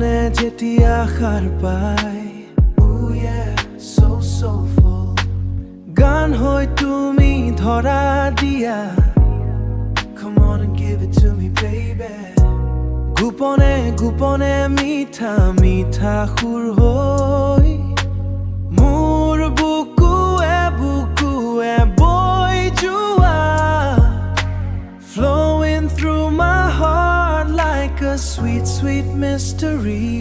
গোপনে যেতিয়া সাৰ পায় oh yeah so soulful গান হৈ তুমি ধৰা দিয়া come on and give it to me baby গোপনে গোপনে মিঠা মিঠা সুৰ হৈ মোৰ বুকুৱে বুকুৱে বৈ যোৱা flowing through my heart like a sweet sweet mystery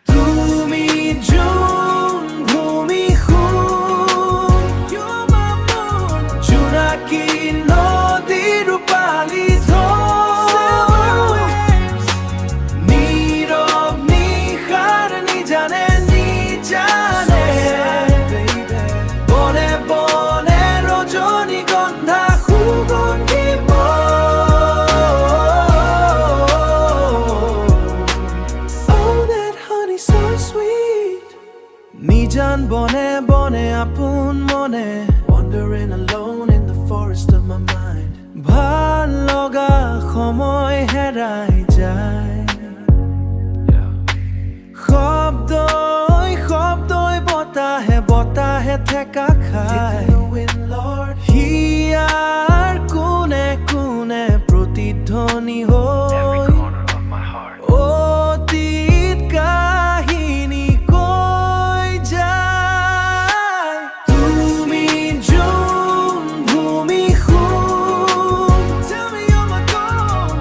তুমি জোন ভূমি খুন you're my moon জোনাকী নদী ৰূপালী ধৌ নীৰৱ নিশাৰ নিজানে নিজানে বনে বনে ৰজনীগন্ধা সুগন্ধিব নিজান বনে বনে আপোন মনে wandering alone in the forest of my mind ভাল লগা সময় হেৰাই যায় শব্দই শব্দই বতাহে বতাহে ঠেকা খায় হিয়াৰ কোনে কোনে প্ৰতিধ্বনি হৈ অতীত কাহিনী কৈ যায় তুমি জোন ভূমি খুন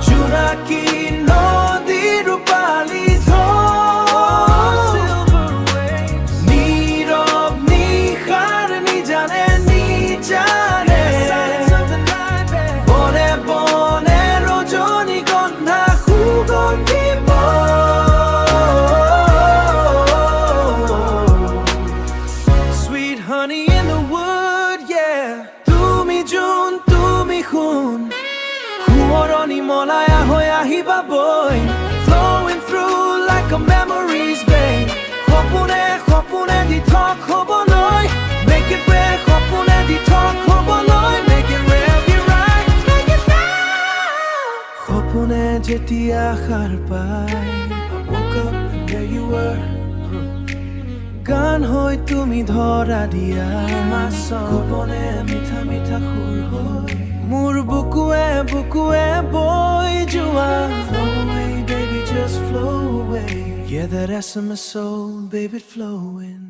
জোনাকী নদী ৰূপালী ধৌ নীৰৱ নিশাৰ নিজানে নিজানে বনে বনে ৰজনীগন্ধা সুগন্ধিব sweet honey in the wood yeah তুমি জোন তুমি খুন সোঁৱৰণি মলায়া হৈ আহিবা বৈ flowing through like a memories babe সপোনে সপোনে দি থক হ'বলৈ make it real সপোনে দি থক হ'বলৈ make it real be right make it now সপোনে যেতিয়া সাৰ পায় I woke up and there you were গান হৈ তুমি ধৰা দিয়া গোপনে মিঠা মিঠা সুৰ হৈ মোৰ বুকুৱে বুকুৱে বৈ যোৱা flow away baby just flow away yeah that SMS soul baby flowing